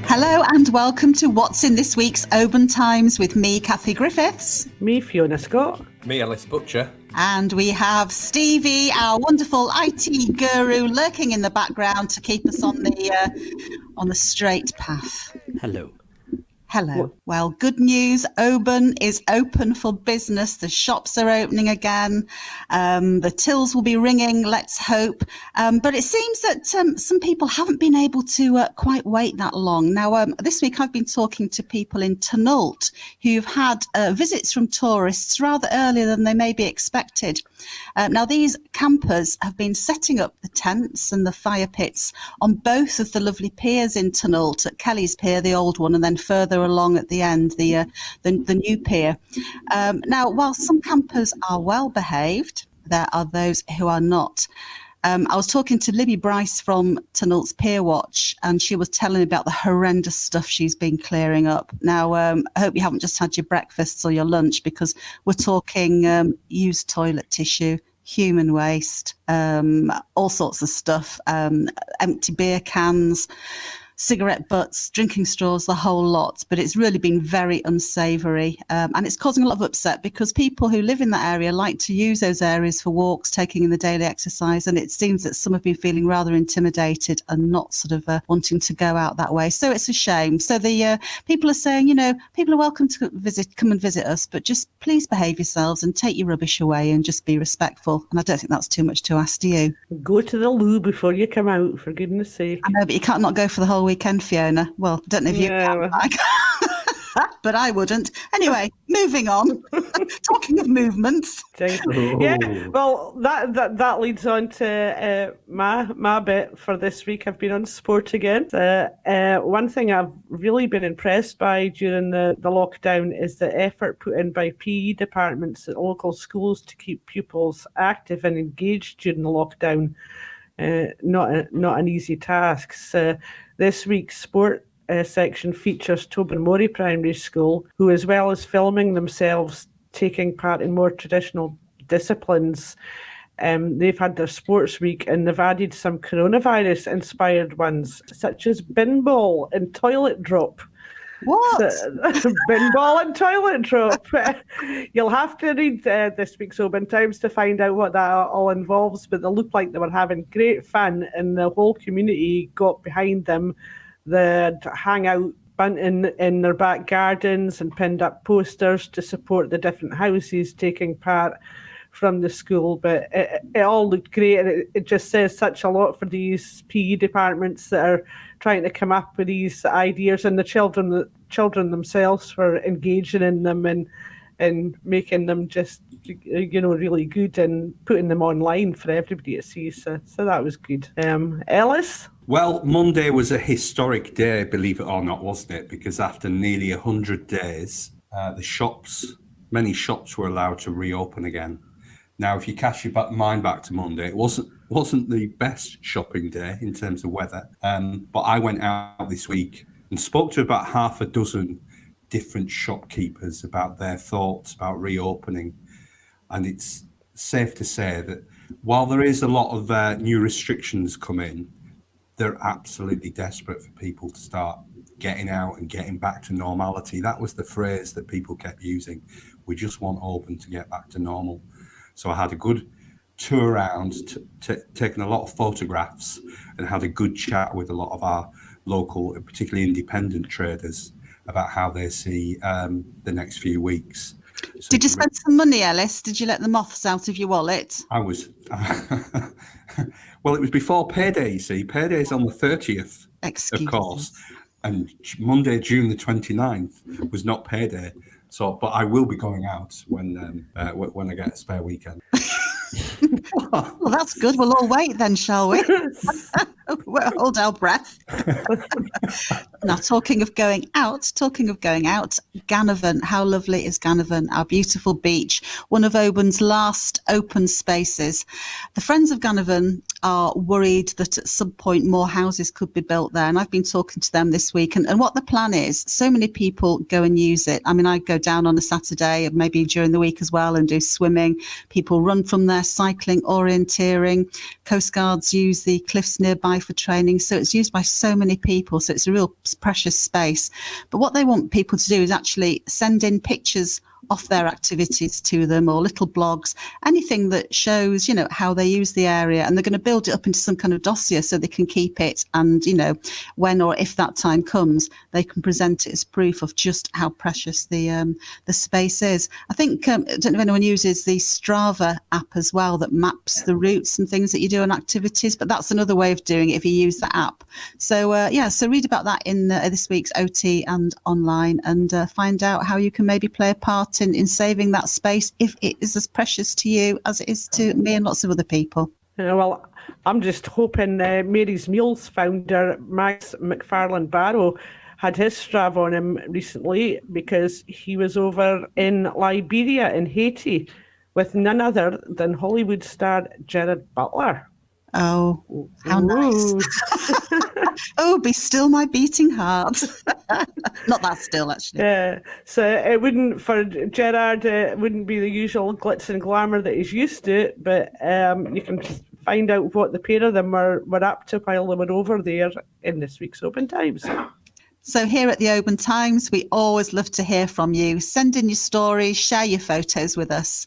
Hello and welcome to What's in this week's Oban Times with me, Kathie Griffiths. Me, Fiona Scott. Me, Ellis Butcher. And we have Stevie, our wonderful IT guru, lurking in the background to keep us on the straight path. Hello. Hello. Well, good news. Oban is open for business. The shops are opening again. The tills will be ringing, let's hope. But it seems that some people haven't been able to quite wait that long. Now, this week I've been talking to people in Tynult who've had visits from tourists rather earlier than they may be expected. Now, these campers have been setting up the tents and the fire pits on both of the lovely piers in Tynult, at Kelly's Pier, the old one, and then further along at the end, the new pier. Now, while some campers are well behaved, there are those who are not. I was talking to Libby Bryce from Tynult's Pier Watch, and she was telling me about the horrendous stuff she's been clearing up. Now, I hope you haven't just had your breakfasts or your lunch, because we're talking used toilet tissue, human waste, all sorts of stuff, empty beer cans, cigarette butts, drinking straws, the whole lot. But it's really been very unsavoury, and it's causing a lot of upset because people who live in that area like to use those areas for walks, taking in the daily exercise, and it seems that some have been feeling rather intimidated and not sort of wanting to go out that way. So it's a shame. So the people are saying, people are welcome to come and visit us, but just please behave yourselves and take your rubbish away and just be respectful. And I don't think that's too much to ask, do you? Go to the loo before you come out, for goodness sake. I know, but you can't not go for the whole weekend, Fiona. Well, I don't know if you can, but I wouldn't. Anyway, moving on. Talking of movements. Yeah, well, that leads on to my bit for this week. I've been on sport again. One thing I've really been impressed by during the lockdown is the effort put in by PE departments at local schools to keep pupils active and engaged during the lockdown. Not an easy task. This week's sport section features Tobermory Primary School, who, as well as filming themselves taking part in more traditional disciplines, they've had their sports week, and they've added some coronavirus-inspired ones, such as bin ball and toilet drop. What? Bin ball and toilet drop. You'll have to read this week's Oban Times to find out what that all involves, but they look like they were having great fun, and the whole community got behind them. They'd hang out bunting in their back gardens and pinned up posters to support the different houses taking part from the school, but it all looked great, and it just says such a lot for these PE departments that are trying to come up with these ideas, and the children themselves for engaging in them and making them just really good and putting them online for everybody to see. So that was good. Ellis? Well, Monday was a historic day, believe it or not, wasn't it? Because after nearly 100 days, many shops were allowed to reopen again. Now, if you cast your mind back to Monday, it wasn't the best shopping day in terms of weather. But I went out this week and spoke to about half a dozen different shopkeepers about their thoughts about reopening. And it's safe to say that while there is a lot of new restrictions come in, they're absolutely desperate for people to start getting out and getting back to normality. That was the phrase that people kept using. We just want Oban to get back to normal. So I had a good tour around, taking a lot of photographs, and had a good chat with a lot of our local, particularly independent traders, about how they see the next few weeks. So did you spend some money, Ellis? Did you let the moths out of your wallet? I was. Well, it was before payday, you see. Payday's on the 30th, of course. And Monday, June the 29th, was not payday. So, but I will be going out when I get a spare weekend. Well, that's good. We'll all wait then, shall we? We'll hold our breath. Now, talking of going out, Galavan. How lovely is Galavan, our beautiful beach, one of Oban's last open spaces. The Friends of Galavan are worried that at some point more houses could be built there. And I've been talking to them this week. And what the plan is, so many people go and use it. I mean, I go down on a Saturday and maybe during the week as well and do swimming. People run from there, cycling snorkeling, orienteering. Coast Guards use the cliffs nearby for training. So it's used by so many people. So it's a real precious space. But what they want people to do is actually send in pictures of their activities to them, or little blogs, anything that shows, how they use the area. And they're going to build it up into some kind of dossier so they can keep it. And, when or if that time comes, they can present it as proof of just how precious the space is. I think, I don't know if anyone uses the Strava app as well, that maps the routes and things that you do on activities, but that's another way of doing it if you use the app. So, so read about that in this week's OT and online, and find out how you can maybe play a part in saving that space if it is as precious to you as it is to me and lots of other people. Well, I'm just hoping Mary's Meals founder, Max McFarlane Barrow, had his Strava on him recently, because he was over in Liberia in Haiti with none other than Hollywood star Gerard Butler. Oh, how nice. Oh, be still my beating heart. Not that still, actually. Yeah, so it wouldn't, for Gerard, it wouldn't be the usual glitz and glamour that he's used to, but you can find out what the pair of them were up to while they were over there in this week's Oban Times. So here at the Oban Times, we always love to hear from you. Send in your stories, share your photos with us.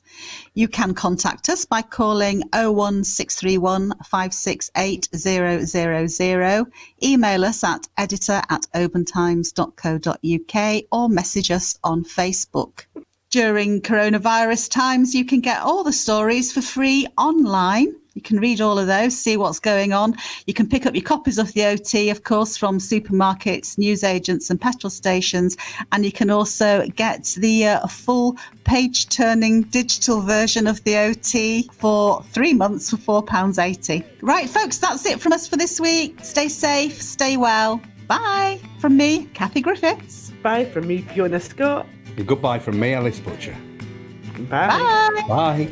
You can contact us by calling 01631 568 000, email us at editor@obantimes.co.uk, or message us on Facebook. During coronavirus times, you can get all the stories for free online. You can read all of those, see what's going on. You can pick up your copies of the OT, of course, from supermarkets, newsagents and petrol stations. And you can also get the full page-turning digital version of the OT for 3 months for £4.80. Right, folks, that's it from us for this week. Stay safe, stay well. Bye from me, Kathie Griffiths. Bye from me, Fiona Scott. And goodbye from me, Alice Butcher. Bye. Bye. Bye.